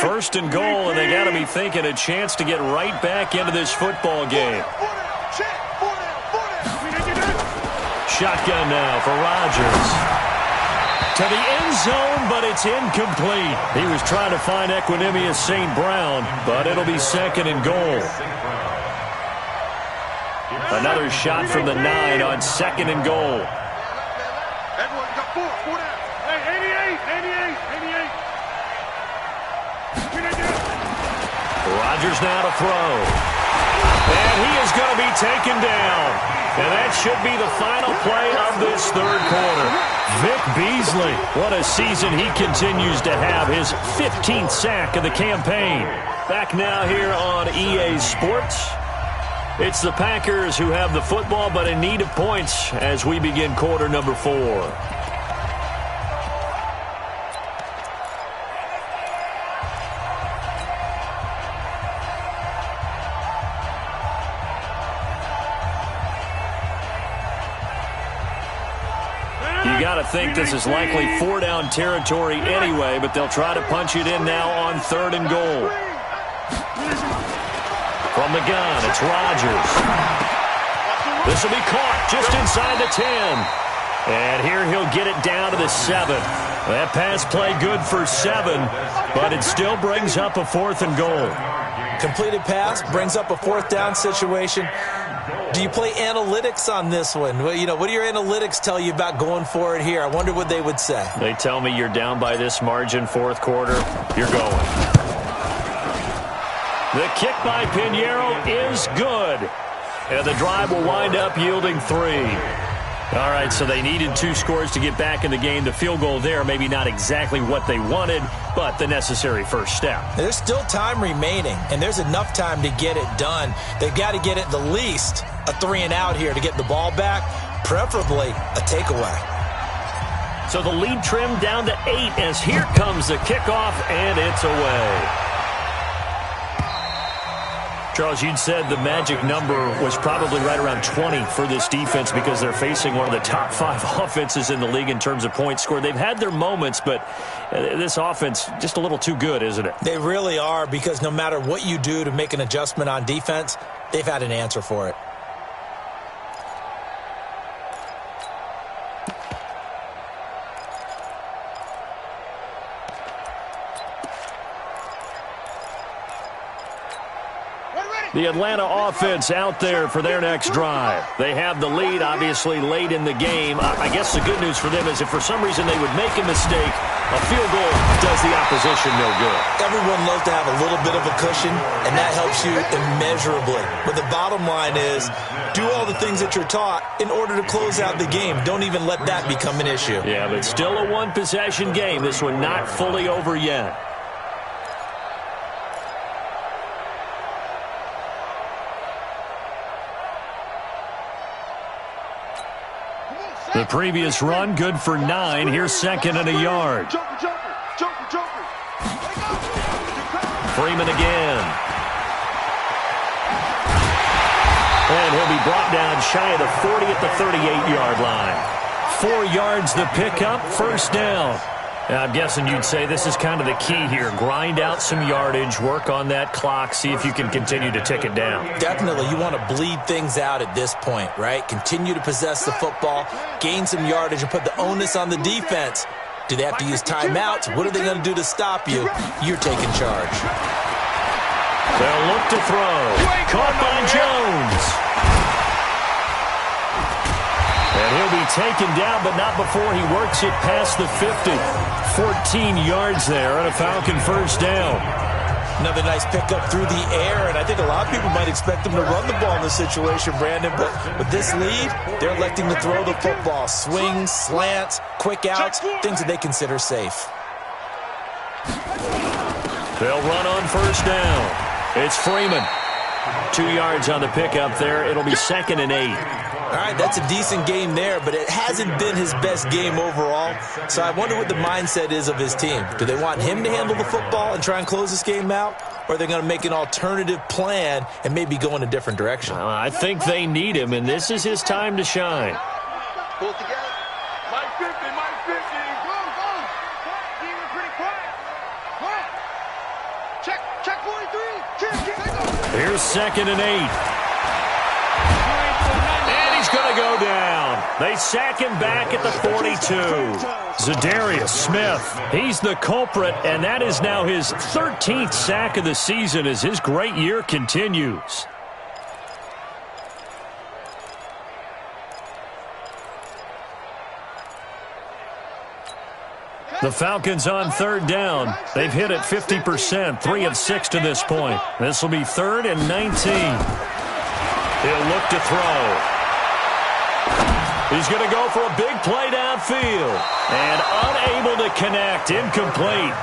First and goal, and they got to be thinking a chance to get right back into this football game. Shotgun now for Rodgers. To the end zone, but it's incomplete. He was trying to find Equanimous St. Brown, but it'll be 2nd and goal. Another shot from the 9 on 2nd and goal. Edwards got 4 down. Hey, 88. Rodgers now to throw. And he is going to be taken down. And that should be the final play of this 3rd quarter. Vic Beasley, what a season he continues to have. His 15th sack of the campaign. Back now here on EA Sports. It's the Packers who have the football, but in need of points as we begin quarter number 4. You got to think this is likely 4-down territory anyway, but they'll try to punch it in now on 3rd and goal. From the gun, it's Rodgers. This will be caught just inside the 10. And here he'll get it down to the 7. That pass play good for 7, but it still brings up a 4th and goal. Completed pass brings up a 4th down situation. Do you play analytics on this one? Well, you know, what do your analytics tell you about going for it here? I wonder what they would say. They tell me you're down by this margin, 4th quarter, you're going. The kick by Pinheiro is good. And the drive will wind up yielding 3. All right, so they needed 2 scores to get back in the game. The field goal there, maybe not exactly what they wanted, but the necessary first step. There's still time remaining, and there's enough time to get it done. They've got to get at the least a 3 and out here to get the ball back, preferably a takeaway. So the lead trimmed down to 8 as here comes the kickoff, and it's away. Charles, you'd said the magic number was probably right around 20 for this defense because they're facing one of the top 5 offenses in the league in terms of points scored. They've had their moments, but this offense just a little too good, isn't it? They really are, because no matter what you do to make an adjustment on defense, they've had an answer for it. The Atlanta offense out there for their next drive. They have the lead, obviously, late in the game. I guess the good news for them is if for some reason they would make a mistake, a field goal does the opposition no good. Everyone loves to have a little bit of a cushion, and that helps you immeasurably. But the bottom line is, do all the things that you're taught in order to close out the game. Don't even let that become an issue. Yeah, but still a one-possession game. This one not fully over yet. The previous run, good for 9. Here's second and a yard. Freeman again. And he'll be brought down shy of the 40 at the 38-yard line. 4 yards the pickup, first down. I'm guessing you'd say this is kind of the key here. Grind out some yardage, work on that clock, see if you can continue to tick it down. Definitely. You want to bleed things out at this point, right? Continue to possess the football, gain some yardage, and put the onus on the defense. Do they have to use timeouts? What are they going to do to stop you? You're taking charge. They'll look to throw. Caught by Jones. And he'll be taken down, but not before he works it past the 50. 14 yards there and a Falcon first down. Another nice pickup through the air, and I think a lot of people might expect them to run the ball in this situation, Brandon, but with this lead, they're electing to throw the football. Swings, slants, quick outs, things that they consider safe. They'll run on first down. It's Freeman. 2 yards on the pickup there. It'll be second and 8. All right, that's a decent game there, but it hasn't been his best game overall. So I wonder what the mindset is of his team. Do they want him to handle the football and try and close this game out? Or are they going to make an alternative plan and maybe go in a different direction? I think they need him, and this is his time to shine. Pull together. Mike 50, Mike 50. Go, go. Keep it pretty quiet. Quiet. Check 43. Here's second and 8. He's going to go down. They sack him back at the 42. Zadarius Smith, he's the culprit, and that is now his 13th sack of the season as his great year continues. The Falcons on third down. They've hit it 50%, 3 of 6 to this point. This will be 3rd and 19. He'll look to throw. He's going to go for a big play downfield. And unable to connect. Incomplete.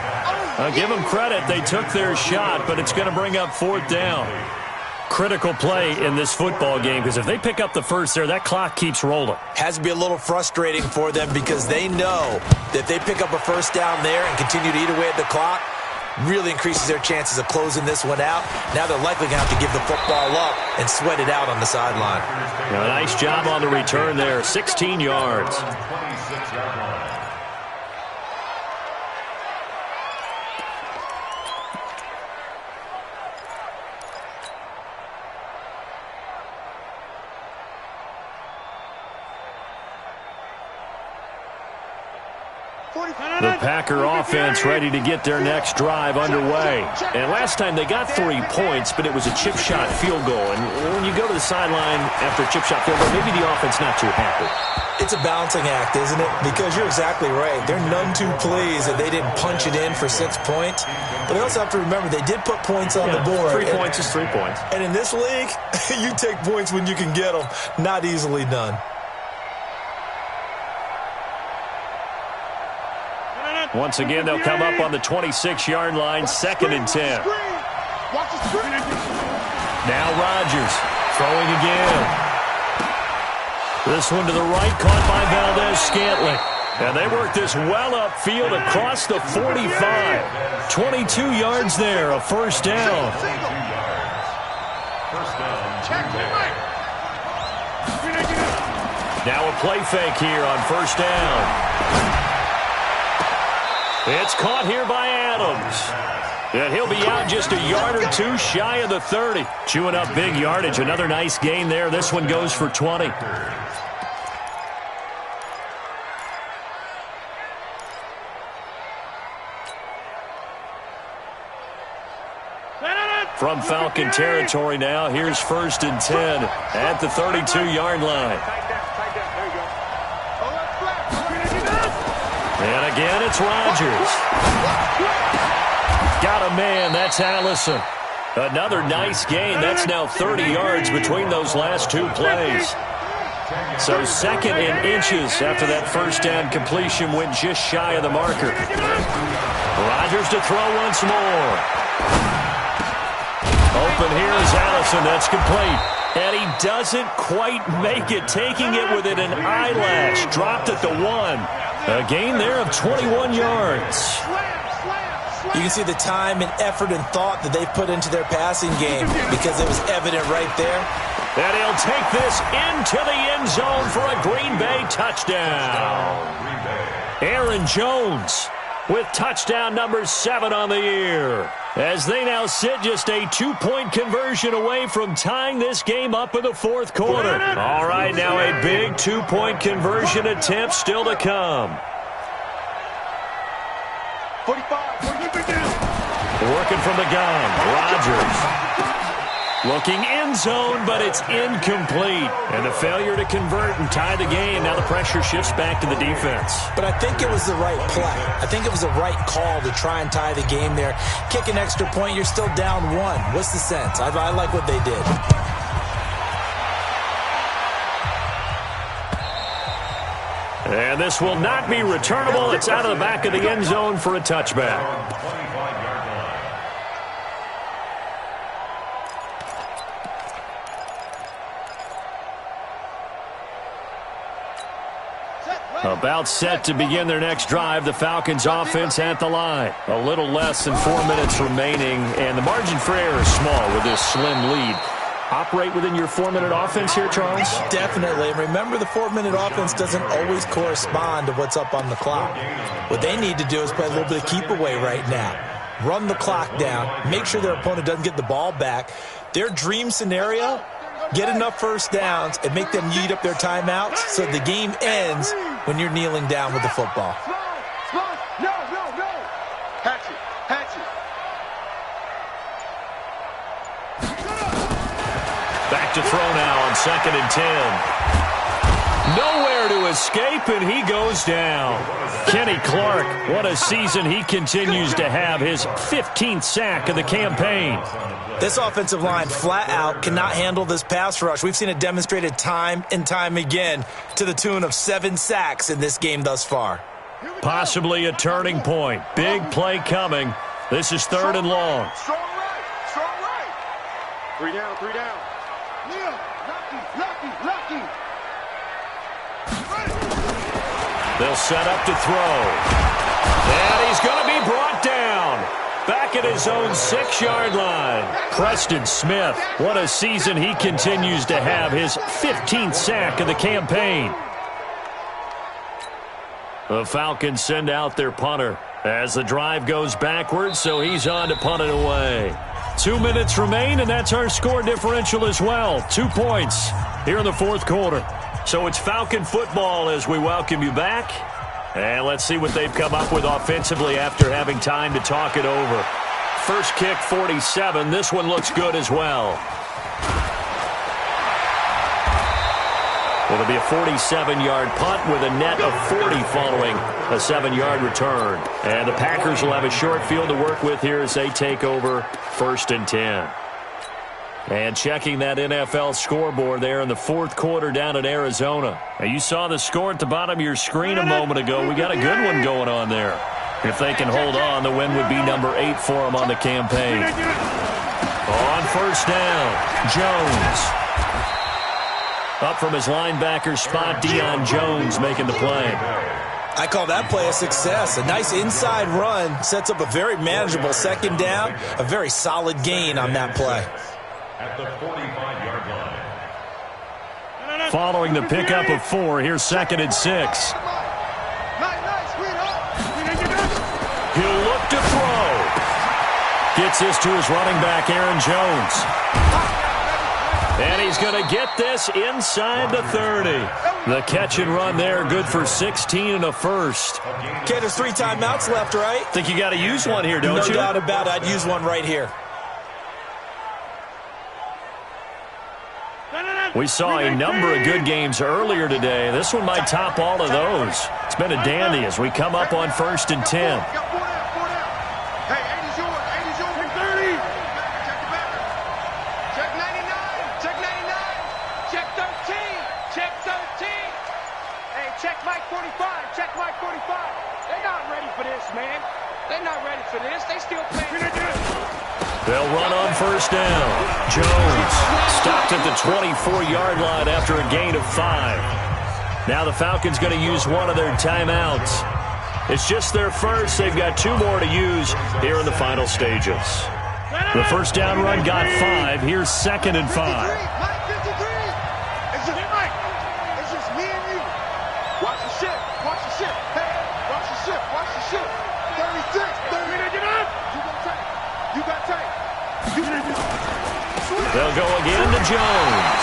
I'll give them credit. They took their shot, but it's going to bring up 4th down. Critical play in this football game because if they pick up the first there, that clock keeps rolling. Has to be a little frustrating for them because they know that if they pick up a first down there and continue to eat away at the clock, really increases their chances of closing this one out. Now they're likely going to have to give the football up and sweat it out on the sideline. Nice job on the return there, 16 yards. The Packer offense ready to get their next drive underway. And last time they got 3 points, but it was a chip shot field goal. And when you go to the sideline after a chip shot field goal, maybe the offense not too happy. It's a balancing act, isn't it? Because you're exactly right. They're none too pleased that they didn't punch it in for 6 points. But they also have to remember they did put points on the board. 3 points is 3 points. And in this league, you take points when you can get them. Not easily done. Once again, they'll come up on the 26-yard line, 2nd and 10. Now Rodgers throwing again. This one to the right, caught by Valdez-Scantling. And they work this well upfield across the 45. 22 yards there, a first down. Now a play fake here on first down. It's caught here by Adams. And he'll be out just a yard or 2 shy of the 30. Chewing up big yardage. Another nice gain there. This one goes for 20. From Falcon territory now, here's 1st and 10 at the 32-yard line. And again, it's Rodgers. Got a man. That's Allison. Another nice gain. That's now 30 yards between those last 2 plays. So 2nd and inches after that first down completion went just shy of the marker. Rodgers to throw once more. open. Here's Allison. That's complete. And he doesn't quite make it, taking it within an eyelash. Dropped at the 1. A gain there of 21 yards. You can see the time and effort and thought that they've put into their passing game because it was evident right there. And he'll take this into the end zone for a Green Bay touchdown. Aaron Jones with touchdown number 7 on the year, as they now sit just a 2-point conversion away from tying this game up in the 4th quarter. All right, now a big 2-point conversion attempt still to come. 45. Working from the gun, Rodgers. Looking end zone, but it's incomplete. And the failure to convert and tie the game. Now the pressure shifts back to the defense. But I think it was the right play. I think it was the right call to try and tie the game there. Kick an extra point, you're still down 1. What's the sense? I like what they did. And this will not be returnable. It's out of the back of the end zone for a touchback. About set to begin their next drive. The Falcons offense at the line. A little less than 4 minutes remaining, and the margin for error is small with this slim lead. Operate within your 4-minute offense here, Charles? Definitely. And remember, the 4-minute offense doesn't always correspond to what's up on the clock. What they need to do is play a little bit of keep away right now. Run the clock down. Make sure their opponent doesn't get the ball back. Their dream scenario, get enough first downs and make them eat up their timeouts so the game ends when you're kneeling down with the football. No. Hatch it. Back to throw now on 2nd and 10. Nowhere to escape, and he goes down. Kenny Clark, what a season he continues to have. His 15th sack of the campaign. This offensive line flat out cannot handle this pass rush. We've seen it demonstrated time and time again to the tune of 7 sacks in this game thus far. Possibly a turning point. Big play coming. This is 3rd and long. Strong right. 3 down. Yeah, lucky. They'll set up to throw. And he's going to be brought down. Back at his own 6-yard line. Preston Smith, what a season he continues to have. His 15th sack of the campaign. The Falcons send out their punter as the drive goes backwards, so he's on to punt it away. 2 minutes remain, and that's our score differential as well. 2 points here in the 4th quarter. So it's Falcon football as we welcome you back. And let's see what they've come up with offensively after having time to talk it over. First kick, 47. This one looks good as well. It'll be a 47-yard punt with a net of 40 following a 7-yard return. And the Packers will have a short field to work with here as they take over 1st and 10. And checking that NFL scoreboard there in the 4th quarter down in Arizona. Now, you saw the score at the bottom of your screen a moment ago. We got a good one going on there. If they can hold on, the win would be number 8 for them on the campaign. On 1st down, Jones. Up from his linebacker spot, Deion Jones making the play. I call that play a success. A nice inside run sets up a very manageable 2nd down. A very solid gain on that play. At the 45-yard line. Following the pickup of 4, here's 2nd and 6. He'll look to throw. Gets this to his running back, Aaron Jones. And he's going to get this inside the 30. The catch and run there, good for 16 and a first. Okay, there's 3 timeouts left, right? Think you got to use one here, don't you? No doubt about it. I'd use one right here. We saw a number of good games earlier today. This one might top all of those. It's been a dandy as we come up on 1st and 10. Hey, 80's yours. 30. Check the back. Check 99. Check 13. Check 13. Hey, check Mike 45. Check Mike 45. They're not ready for this, man. They're not ready for this. They still playing. They'll run on first down. Jones stopped at the 24-yard line after a gain of 5. Now the Falcons going to use one of their timeouts. It's just their first. They've got 2 more to use here in the final stages. The first down run got 5. Here's 2nd and 5. It's just me and you. Watch the ship. Watch the ship. Hey, watch the ship. Watch the ship. 36. 30. You got tape. They'll go again to Jones.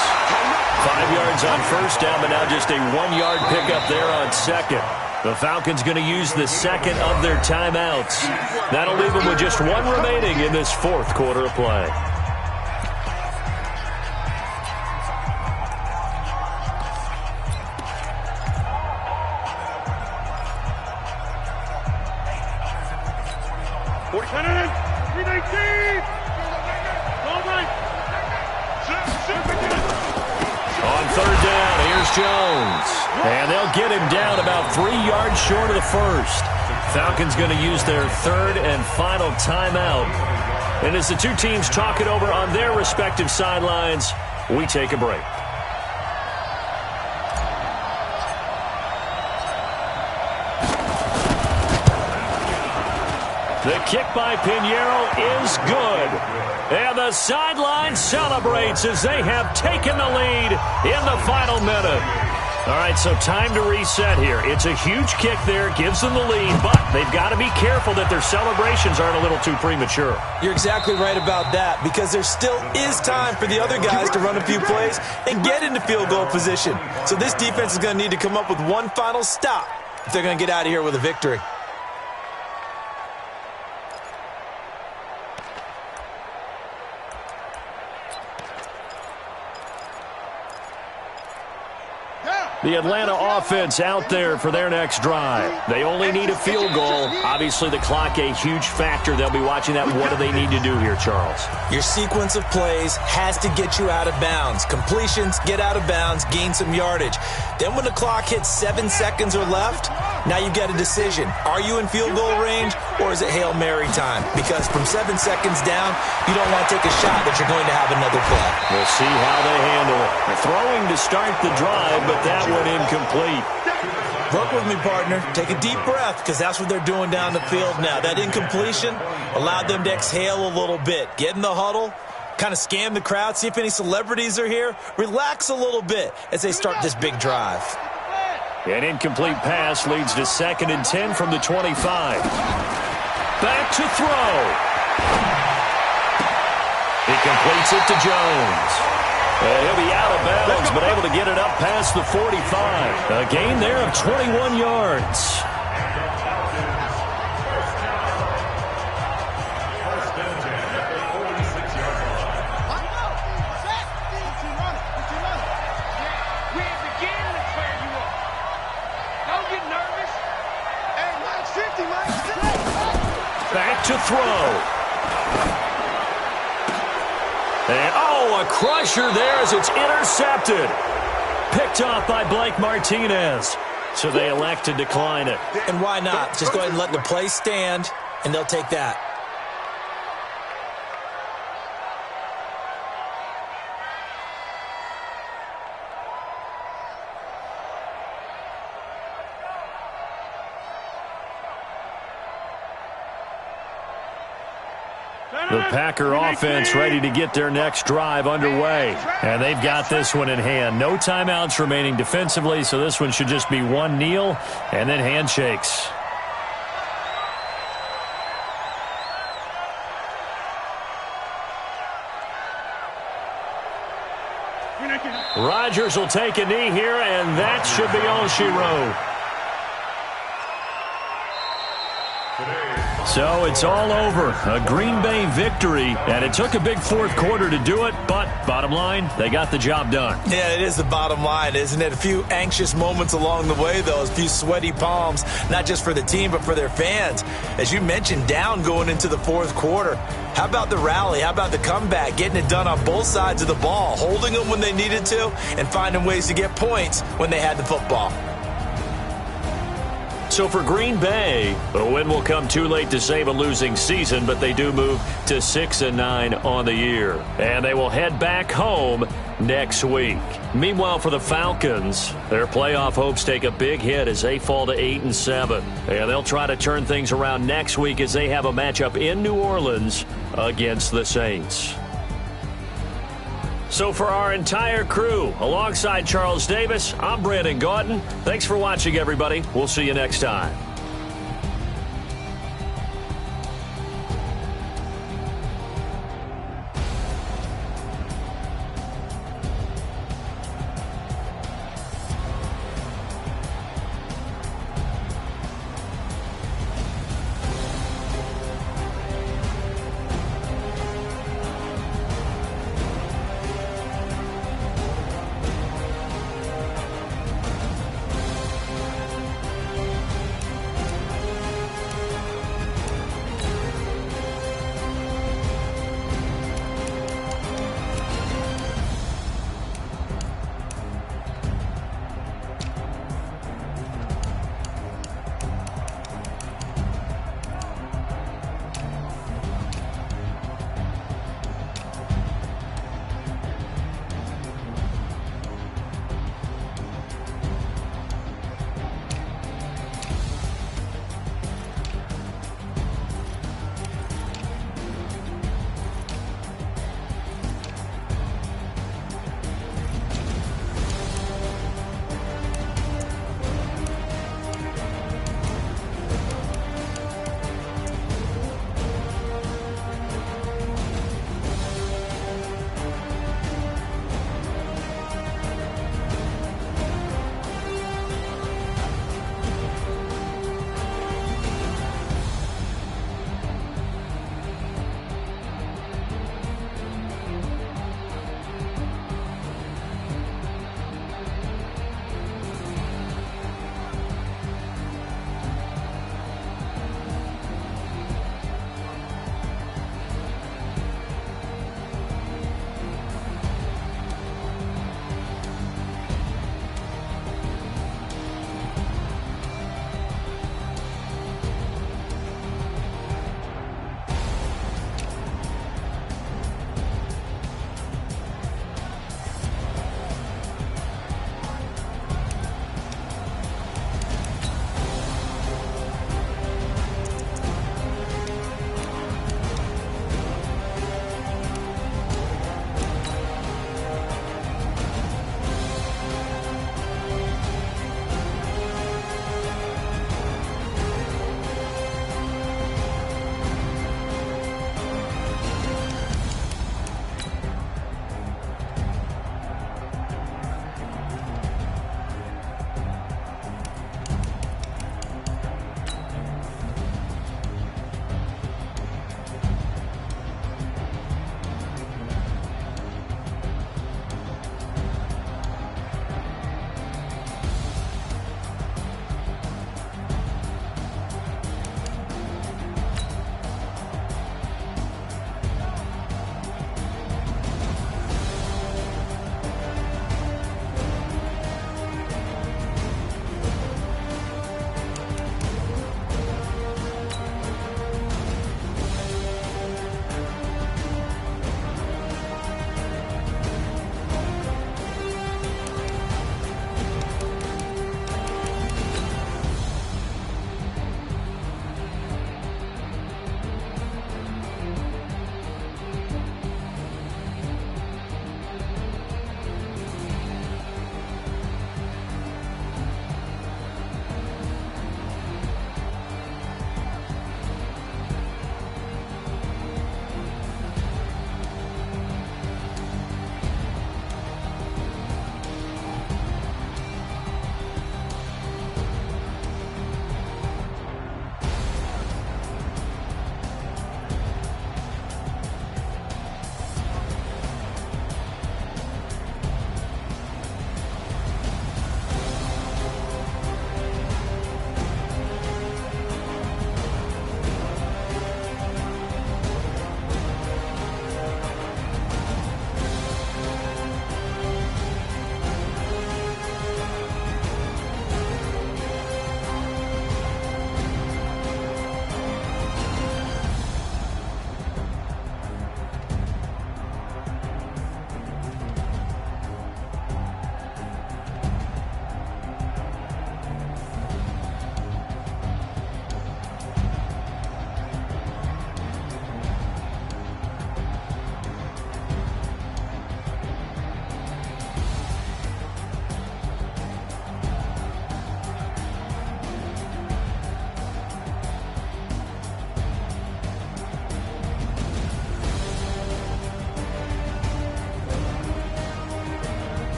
5 yards on first down, but now just a 1-yard pickup there on 2nd. The Falcons going to use the 2nd of their timeouts. That'll leave them with just 1 remaining in this 4th quarter of play. On 3rd down, here's Jones. And they'll get him down about 3 yards short of the first. Falcons going to use their 3rd and final timeout. And as the 2 teams talk it over on their respective sidelines, we take a break. The kick by Pinheiro is good. And the sideline celebrates as they have taken the lead in the final minute. All right, so time to reset here. It's a huge kick there, gives them the lead, but they've got to be careful that their celebrations aren't a little too premature. You're exactly right about that, because there still is time for the other guys to run a few plays and get into field goal position. So this defense is going to need to come up with one final stop if they're going to get out of here with a victory. The Atlanta offense out there for their next drive. They only need a field goal. Obviously, the clock a huge factor. They'll be watching that. What do they need to do here, Charles? Your sequence of plays has to get you out of bounds. Completions, get out of bounds, gain some yardage. Then when the clock hits 7 seconds or left, now you've got a decision. Are you in field goal range, or is it Hail Mary time? Because from 7 seconds down, you don't want to take a shot that you're going to have another play. We'll see how they handle it. They're throwing to start the drive, but that one incomplete. Work with me, partner. Take a deep breath, because that's what they're doing down the field now. That incompletion allowed them to exhale a little bit. Get in the huddle, kind of scan the crowd, see if any celebrities are here. Relax a little bit as they start this big drive. An incomplete pass leads to 2nd and 10 from the 25. Back to throw. He completes it to Jones. And he'll be out of bounds, but able to get it up past the 45. A gain there of 21 yards. Back to throw. And, a crusher there as it's intercepted. Picked off by Blake Martinez. So they elect to decline it. And why not? Just go ahead and let the play stand, and they'll take that. The Packer offense ready to get their next drive underway. And they've got this one in hand. No timeouts remaining defensively, so this one should just be one kneel and then handshakes. Rodgers will take a knee here, and that should be all she wrote. So it's all over. A Green Bay victory, and it took a big 4th quarter to do it, but bottom line, they got the job done. Yeah, it is the bottom line, isn't it? A few anxious moments along the way, though, a few sweaty palms, not just for the team, but for their fans. As you mentioned, down going into the 4th quarter. How about the rally? How about the comeback? Getting it done on both sides of the ball, holding them when they needed to, and finding ways to get points when they had the football. So for Green Bay, the win will come too late to save a losing season, but they do move to 6-9 on the year. And they will head back home next week. Meanwhile, for the Falcons, their playoff hopes take a big hit as they fall to 8-7. And they'll try to turn things around next week as they have a matchup in New Orleans against the Saints. So for our entire crew, alongside Charles Davis, I'm Brandon Gaudin. Thanks for watching, everybody. We'll see you next time.